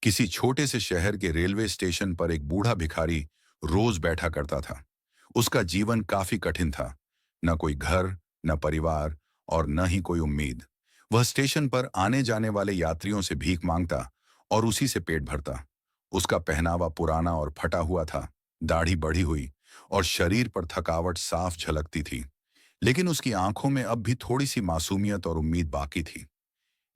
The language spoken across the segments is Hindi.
किसी छोटे से शहर के रेलवे स्टेशन पर एक बूढ़ा भिखारी रोज बैठा करता था। उसका जीवन काफी कठिन था। न कोई घर, न परिवार और न ही कोई उम्मीद। वह स्टेशन पर आने जाने वाले यात्रियों से भीख मांगता और उसी से पेट भरता। उसका पहनावा पुराना और फटा हुआ था, दाढ़ी बढ़ी हुई और शरीर पर थकावट साफ झलकती थी। लेकिन उसकी आंखों में अब भी थोड़ी सी मासूमियत और उम्मीद बाकी थी।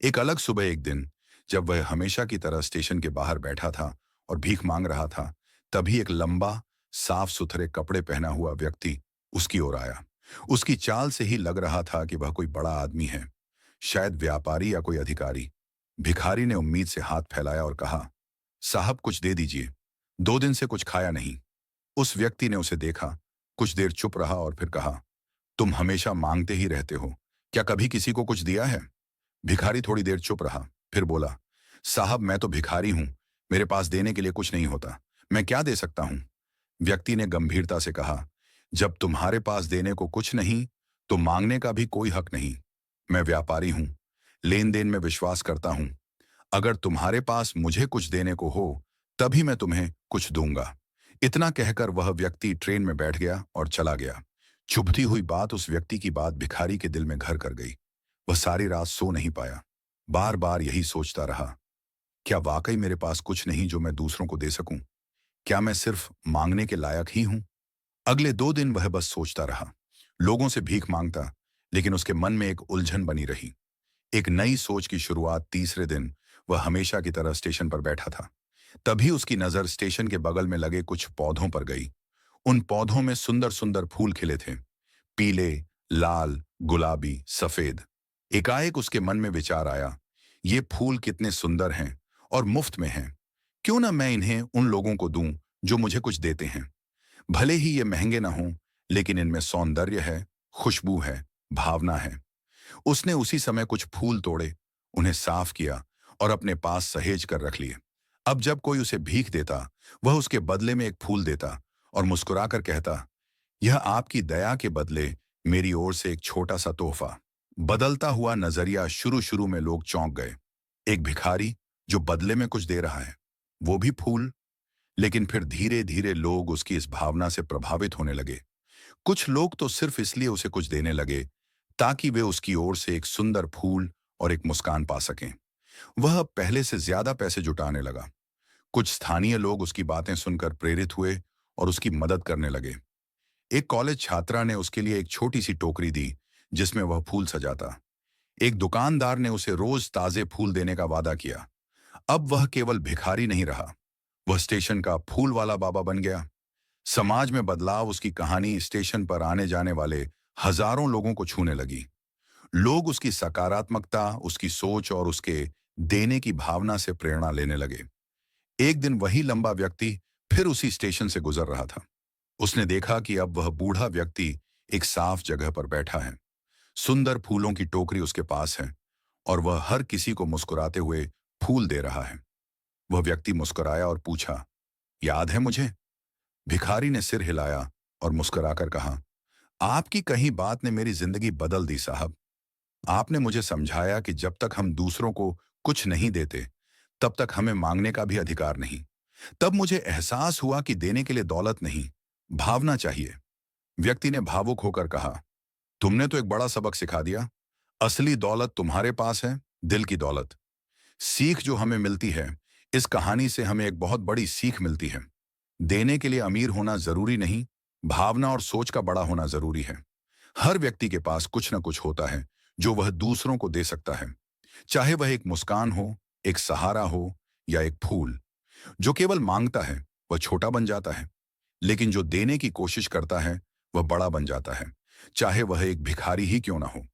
एक अलग सुबह एक दिन, जब वह हमेशा की तरह स्टेशन के बाहर बैठा था और भीख मांग रहा था, तभी एक लंबा, साफ सुथरे कपड़े पहना हुआ व्यक्ति उसकी ओर आया। उसकी चाल से ही लग रहा था कि वह कोई बड़ा आदमी है, शायद व्यापारी या कोई अधिकारी। भिखारी ने उम्मीद से हाथ फैलाया और कहा, साहब कुछ दे दीजिए, 2 दिन से कुछ खाया नहीं। उस व्यक्ति ने उसे देखा, कुछ देर चुप रहा और फिर कहा, तुम हमेशा मांगते ही रहते हो, क्या कभी किसी को कुछ दिया है? भिखारी थोड़ी देर चुप रहा, फिर बोला, साहब मैं तो भिखारी हूं, मेरे पास देने के लिए कुछ नहीं होता, मैं क्या दे सकता हूं? व्यक्ति ने गंभीरता से कहा, जब तुम्हारे पास देने को कुछ नहीं, तो मांगने का भी कोई हक नहीं। मैं व्यापारी हूं, लेन देन में विश्वास करता हूं। अगर तुम्हारे पास मुझे कुछ देने को हो, तभी मैं तुम्हें कुछ दूंगा। इतना कहकर वह व्यक्ति ट्रेन में बैठ गया और चला गया। चुभती हुई बात उस व्यक्ति की बात भिखारी के दिल में घर कर गई। वह सारी रात सो नहीं पाया, बार बार यही सोचता रहा, क्या वाकई मेरे पास कुछ नहीं जो मैं दूसरों को दे सकूं? क्या मैं सिर्फ मांगने के लायक ही हूं? अगले 2 दिन वह बस सोचता रहा, लोगों से भीख मांगता, लेकिन उसके मन में एक उलझन बनी रही। एक नई सोच की शुरुआत तीसरे दिन, वह हमेशा की तरह स्टेशन पर बैठा था। तभी उसकी नजर स्टेशन के बगल में लगे कुछ पौधों पर गई। उन पौधों में सुंदर सुंदर फूल खिले थे, पीले, लाल, गुलाबी, सफेद। एकाएक उसके मन में विचार आया, ये फूल कितने सुंदर हैं और मुफ्त में हैं। क्यों ना मैं इन्हें उन लोगों को दूं जो मुझे कुछ देते हैं। भले ही ये महंगे ना हों, लेकिन इनमें सौंदर्य है, खुशबू है, भावना है। उसने उसी समय कुछ फूल तोड़े, उन्हें साफ किया और अपने पास सहेज कर रख लिए। अब जब कोई उसे भीख देता, वह उसके बदले में एक फूल देता और मुस्कुराकर कहता, यह आपकी दया के बदले मेरी ओर से एक छोटा सा तोहफा। बदलता हुआ नजरिया, शुरू शुरू में लोग चौंक गए। एक भिखारी जो बदले में कुछ दे रहा है, वो भी फूल। लेकिन फिर धीरे धीरे लोग उसकी इस भावना से प्रभावित होने लगे। कुछ लोग तो सिर्फ इसलिए उसे कुछ देने लगे ताकि वे उसकी ओर से एक सुंदर फूल और एक मुस्कान पा सकें। वह अब पहले से ज्यादा पैसे जुटाने लगा। कुछ स्थानीय लोग उसकी बातें सुनकर प्रेरित हुए और उसकी मदद करने लगे। एक कॉलेज छात्रा ने उसके लिए एक छोटी सी टोकरी दी, जिसमें वह फूल सजाता। एक दुकानदार ने उसे रोज ताजे फूल देने का वादा किया। अब वह केवल भिखारी नहीं रहा, वह स्टेशन का फूल वाला बाबा बन गया। समाज में बदलाव उसकी कहानी स्टेशन पर आने जाने वाले हजारों लोगों को छूने लगी। लोग उसकी सकारात्मकता, उसकी सोच और उसके देने की भावना से प्रेरणा लेने लगे। एक दिन वही लंबा व्यक्ति फिर उसी स्टेशन से गुजर रहा था। उसने देखा कि अब वह बूढ़ा व्यक्ति एक साफ जगह पर बैठा है। सुंदर फूलों की टोकरी उसके पास है और वह हर किसी को मुस्कुराते हुए फूल दे रहा है। वह व्यक्ति मुस्कुराया और पूछा, याद है मुझे? भिखारी ने सिर हिलाया और मुस्कुराकर कहा, आपकी कही बात ने मेरी जिंदगी बदल दी साहब। आपने मुझे समझाया कि जब तक हम दूसरों को कुछ नहीं देते, तब तक हमें मांगने का भी अधिकार नहीं। तब मुझे एहसास हुआ कि देने के लिए दौलत नहीं, भावना चाहिए। व्यक्ति ने भावुक होकर कहा, तुमने तो एक बड़ा सबक सिखा दिया। असली दौलत तुम्हारे पास है, दिल की दौलत। सीख जो हमें मिलती है, इस कहानी से हमें एक बहुत बड़ी सीख मिलती है। देने के लिए अमीर होना जरूरी नहीं, भावना और सोच का बड़ा होना जरूरी है। हर व्यक्ति के पास कुछ न कुछ होता है जो वह दूसरों को दे सकता है। चाहे वह एक मुस्कान हो, एक सहारा हो या एक फूल। जो केवल मांगता है वह छोटा बन जाता है, लेकिन जो देने की कोशिश करता है वह बड़ा बन जाता है, चाहे वह एक भिखारी ही क्यों ना हो।